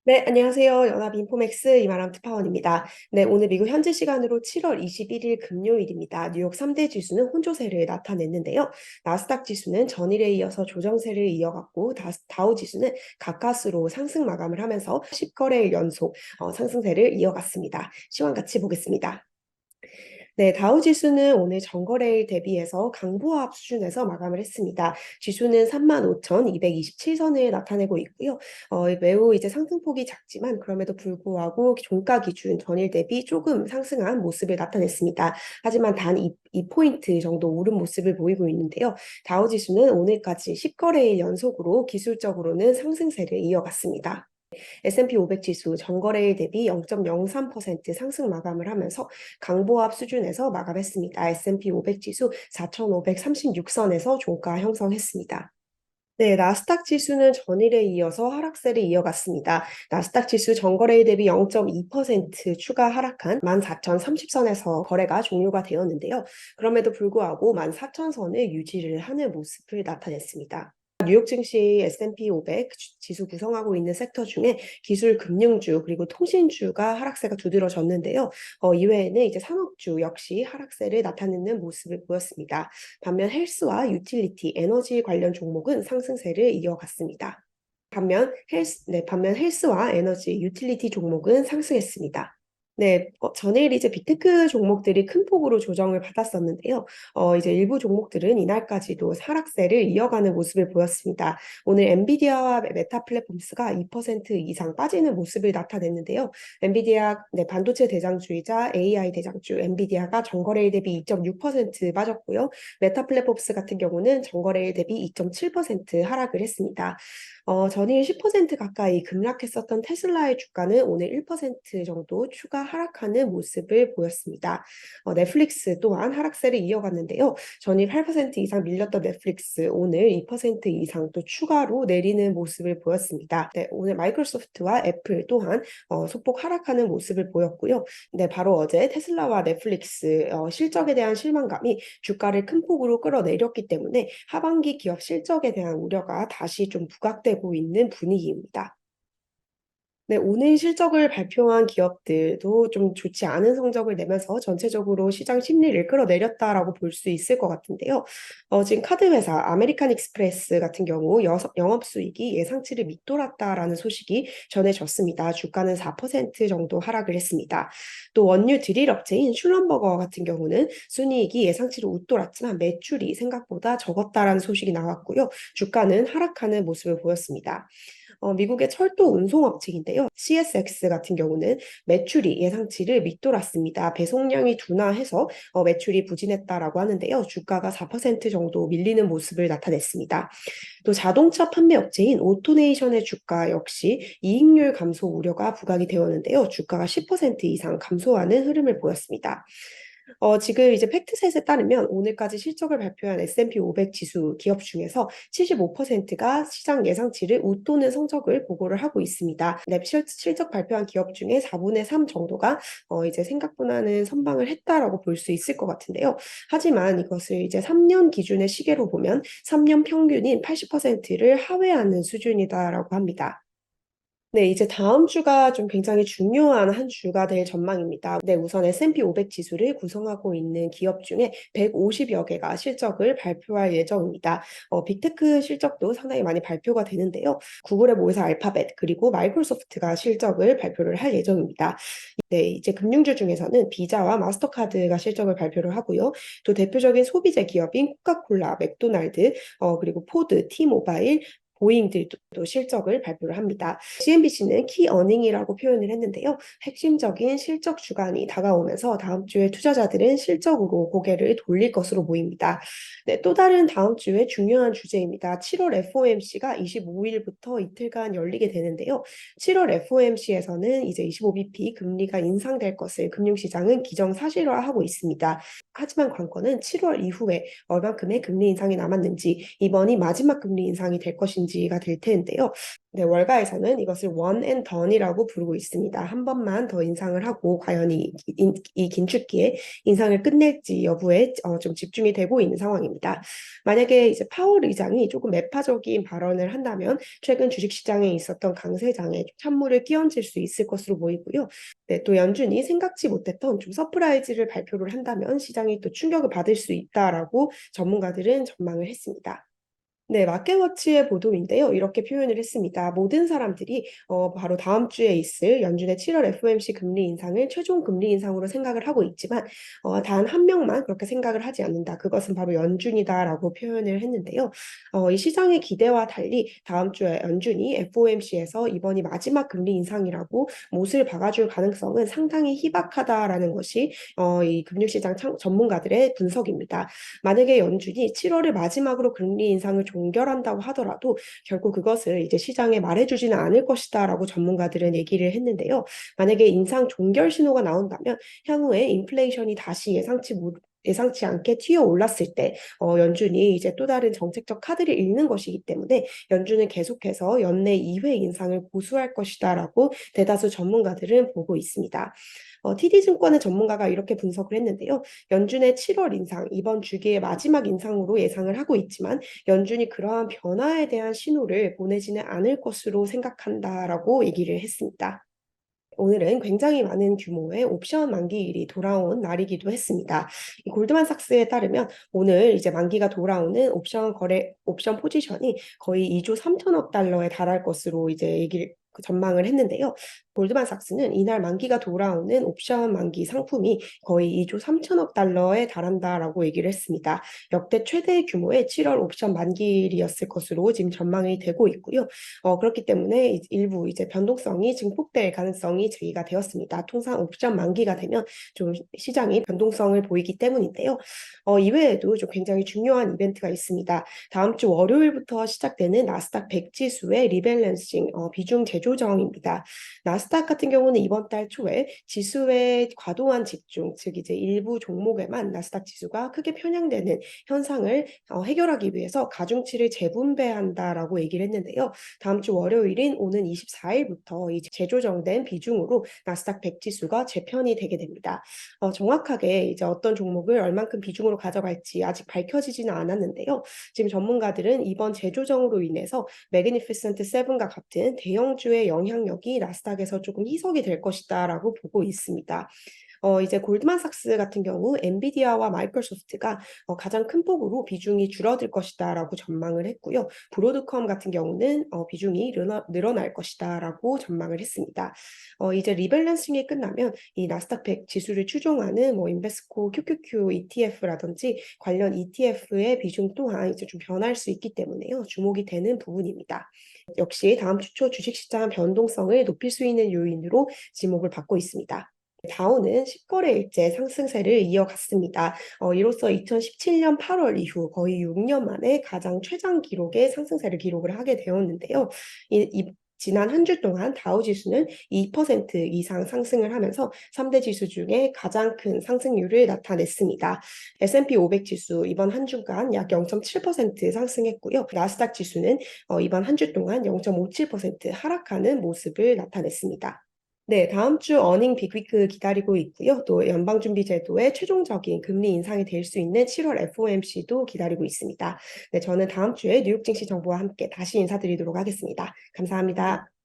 네, 안녕하세요. 연합인포맥스 이마람 특파원입니다. 네, 오늘 미국 현지 시간으로 7월 21일 금요일입니다. 뉴욕 3대 지수는 혼조세를 나타냈는데요. 나스닥 지수는 전일에 이어서 조정세를 이어갔고, 다우 지수는 가까스로 상승 마감을 하면서 10거래일 연속 상승세를 이어갔습니다. 시황 같이 보겠습니다. 네, 다우 지수는 오늘 전거래일 대비해서 강보합 수준에서 마감을 했습니다. 지수는 35,227선을 나타내고 있고요. 매우 이제 상승폭이 작지만 그럼에도 불구하고 종가 기준 전일 대비 조금 상승한 모습을 나타냈습니다. 하지만 단 2포인트 정도 오른 모습을 보이고 있는데요. 다우 지수는 오늘까지 10거래일 연속으로 기술적으로는 상승세를 이어갔습니다. S&P 500 지수 전거래일 대비 0.03% 상승 마감을 하면서 강보합 수준에서 마감했습니다. S&P 500 지수 4,536선에서 종가 형성했습니다. 네, 나스닥 지수는 전일에 이어서 하락세를 이어갔습니다. 나스닥 지수 전거래일 대비 0.2% 추가 하락한 14,030선에서 거래가 종료가 되었는데요. 그럼에도 불구하고 14,000선을 유지를 하는 모습을 나타냈습니다. 뉴욕 증시 S&P 500 지수 구성하고 있는 섹터 중에 기술 금융주 그리고 통신주가 하락세가 두드러졌는데요. 이외에는 이제 산업주 역시 하락세를 나타내는 모습을 보였습니다. 반면 헬스와 유틸리티, 에너지 관련 종목은 상승세를 이어갔습니다. 반면 헬스와 에너지, 유틸리티 종목은 상승했습니다. 네, 전일 이제 빅테크 종목들이 큰 폭으로 조정을 받았었는데요. 이제 일부 종목들은 이날까지도 하락세를 이어가는 모습을 보였습니다. 오늘 엔비디아와 메타 플랫폼스가 2% 이상 빠지는 모습을 나타냈는데요. 엔비디아, 네, 반도체 대장주이자 AI 대장주 엔비디아가 전거래일 대비 2.6% 빠졌고요. 메타 플랫폼스 같은 경우는 전거래일 대비 2.7% 하락을 했습니다. 전일 10% 가까이 급락했었던 테슬라의 주가는 오늘 1% 정도 추가 하락하는 모습을 보였습니다. 넷플릭스 또한 하락세를 이어갔는데요. 전일 8% 이상 밀렸던 넷플릭스 오늘 2% 이상 또 추가로 내리는 모습을 보였습니다. 네, 오늘 마이크로소프트와 애플 또한 소폭 하락하는 모습을 보였고요. 네, 바로 어제 테슬라와 넷플릭스 실적에 대한 실망감이 주가를 큰 폭으로 끌어내렸기 때문에 하반기 기업 실적에 대한 우려가 다시 좀 부각되고 있는 분위기입니다. 네, 오늘 실적을 발표한 기업들도 좀 좋지 않은 성적을 내면서 전체적으로 시장 심리를 끌어내렸다라고 볼 수 있을 것 같은데요. 지금 카드 회사 아메리칸 익스프레스 같은 경우 영업수익이 예상치를 밑돌았다라는 소식이 전해졌습니다. 주가는 4% 정도 하락을 했습니다. 또 원유 드릴 업체인 슐럼버거 같은 경우는 순이익이 예상치를 웃돌았지만 매출이 생각보다 적었다라는 소식이 나왔고요. 주가는 하락하는 모습을 보였습니다. 미국의 철도 운송업체인데요. CSX 같은 경우는 매출이 예상치를 밑돌았습니다. 배송량이 둔화해서 매출이 부진했다라고 하는데요. 주가가 4% 정도 밀리는 모습을 나타냈습니다. 또 자동차 판매 업체인 오토네이션의 주가 역시 이익률 감소 우려가 부각이 되었는데요. 주가가 10% 이상 감소하는 흐름을 보였습니다. 지금 이제 팩트셋에 따르면 오늘까지 실적을 발표한 S&P 500 지수 기업 중에서 75%가 시장 예상치를 웃도는 성적을 보고를 하고 있습니다. 랩 실적 발표한 기업 중에 4분의 3 정도가 이제 생각보다는 선방을 했다라고 볼 수 있을 것 같은데요. 하지만 이것을 이제 3년 기준의 시계로 보면 3년 평균인 80%를 하회하는 수준이다라고 합니다. 네, 이제 다음 주가 좀 굉장히 중요한 한 주가 될 전망입니다. 네, 우선 S&P 500 지수를 구성하고 있는 기업 중에 150여 개가 실적을 발표할 예정입니다. 빅테크 실적도 상당히 많이 발표가 되는데요. 구글의 모회사 알파벳 그리고 마이크로소프트가 실적을 발표를 할 예정입니다. 네, 이제 금융주 중에서는 비자와 마스터카드가 실적을 발표를 하고요. 또 대표적인 소비재 기업인 코카콜라, 맥도날드, 그리고 포드, T모바일, 보잉들도 실적을 발표를 합니다. CNBC는 키 어닝이라고 표현을 했는데요. 핵심적인 실적 주간이 다가오면서 다음 주에 투자자들은 실적으로 고개를 돌릴 것으로 보입니다. 네, 또 다른 다음 주에 중요한 주제입니다. 7월 FOMC가 25일부터 이틀간 열리게 되는데요. 7월 FOMC에서는 이제 25bp 금리가 인상될 것을 금융시장은 기정사실화하고 있습니다. 하지만 관건은 7월 이후에 얼만큼의 금리 인상이 남았는지, 이번이 마지막 금리 인상이 될 것인지가 될 텐데요. 네, 월가에서는 이것을 one and done이라고 부르고 있습니다. 한 번만 더 인상을 하고 과연 이 긴축기에 인상을 끝낼지 여부에 좀 집중이 되고 있는 상황입니다. 만약에 이제 파월 의장이 조금 매파적인 발언을 한다면 최근 주식시장에 있었던 강세장에 찬물을 끼얹을 수 있을 것으로 보이고요. 네, 또 연준이 생각지 못했던 좀 서프라이즈를 발표를 한다면 시장이 또 충격을 받을 수 있다라고 전문가들은 전망을 했습니다. 네, 마켓워치의 보도인데요. 이렇게 표현을 했습니다. 모든 사람들이 바로 다음 주에 있을 연준의 7월 FOMC 금리 인상을 최종 금리 인상으로 생각을 하고 있지만 단 한 명만 그렇게 생각을 하지 않는다. 그것은 바로 연준이다라고 표현을 했는데요. 이 시장의 기대와 달리 다음 주에 연준이 FOMC에서 이번이 마지막 금리 인상이라고 못을 박아줄 가능성은 상당히 희박하다라는 것이 이 금융시장 전문가들의 분석입니다. 만약에 연준이 7월을 마지막으로 금리 인상을 종결한다고 하더라도 결국 그것을 이제 시장에 말해주지는 않을 것이다라고 전문가들은 얘기를 했는데요. 만약에 인상 종결 신호가 나온다면 향후에 인플레이션이 다시 예상치 않게 튀어 올랐을 때 연준이 이제 또 다른 정책적 카드를 읽는 것이기 때문에 연준은 계속해서 연내 2회 인상을 고수할 것이다라고 대다수 전문가들은 보고 있습니다. TD증권의 전문가가 이렇게 분석을 했는데요. 연준의 7월 인상, 이번 주기의 마지막 인상으로 예상을 하고 있지만 연준이 그러한 변화에 대한 신호를 보내지는 않을 것으로 생각한다라고 얘기를 했습니다. 오늘은 굉장히 많은 규모의 옵션 만기일이 돌아온 날이기도 했습니다. 이 골드만삭스에 따르면 오늘 이제 만기가 돌아오는 옵션 포지션이 거의 2조 3천억 달러에 달할 것으로 이제 전망을 했는데요. 골드만삭스는 이날 만기가 돌아오는 옵션 만기 상품이 거의 2조 3천억 달러에 달한다라고 얘기를 했습니다. 역대 최대 규모의 7월 옵션 만기일이었을 것으로 지금 전망이 되고 있고요. 그렇기 때문에 일부 이제 변동성이 증폭될 가능성이 제기가 되었습니다. 통상 옵션 만기가 되면 좀 시장이 변동성을 보이기 때문인데요. 이외에도 좀 굉장히 중요한 이벤트가 있습니다. 다음 주 월요일부터 시작되는 나스닥 100 지수의 리밸런싱, 비중 재조정입니다. 나스닥 같은 경우는 이번 달 초에 지수의 과도한 집중, 즉 이제 일부 종목에만 나스닥 지수가 크게 편향되는 현상을 해결하기 위해서 가중치를 재분배한다라고 얘기를 했는데요. 다음 주 월요일인 오는 24일부터 이 재조정된 비중으로 나스닥 100 지수가 재편이 되게 됩니다. 정확하게 이제 어떤 종목을 얼만큼 비중으로 가져갈지 아직 밝혀지지는 않았는데요. 지금 전문가들은 이번 재조정으로 인해서 매그니피센트 세븐과 같은 대형주의 영향력이 나스닥에서 조금 희석이 될 것이다라고 보고 있습니다. 이제 골드만삭스 같은 경우 엔비디아와 마이크로소프트가 가장 큰 폭으로 비중이 줄어들 것이다라고 전망을 했고요. 브로드컴 같은 경우는 비중이 늘어날 것이다라고 전망을 했습니다. 이제 리밸런싱이 끝나면 이 나스닥 100 지수를 추종하는 뭐 인베스코 QQQ ETF라든지 관련 ETF의 비중 또한 이제 좀 변할 수 있기 때문에요. 주목이 되는 부분입니다. 역시 다음 주 초 주식시장 변동성을 높일 수 있는 요인으로 지목을 받고 있습니다. 다우는 10거래일째 상승세를 이어갔습니다. 이로써 2017년 8월 이후 거의 6년 만에 가장 최장 기록의 상승세를 기록을 하게 되었는데요. 지난 한 주 동안 다우 지수는 2% 이상 상승을 하면서 3대 지수 중에 가장 큰 상승률을 나타냈습니다. S&P 500 지수 이번 한 주간 약 0.7% 상승했고요. 나스닥 지수는 이번 한 주 동안 0.57% 하락하는 모습을 나타냈습니다. 네, 다음 주 어닝 빅위크 기다리고 있고요. 또 연방준비제도의 최종적인 금리 인상이 될 수 있는 7월 FOMC도 기다리고 있습니다. 네, 저는 다음 주에 뉴욕 증시 정보와 함께 다시 인사드리도록 하겠습니다. 감사합니다.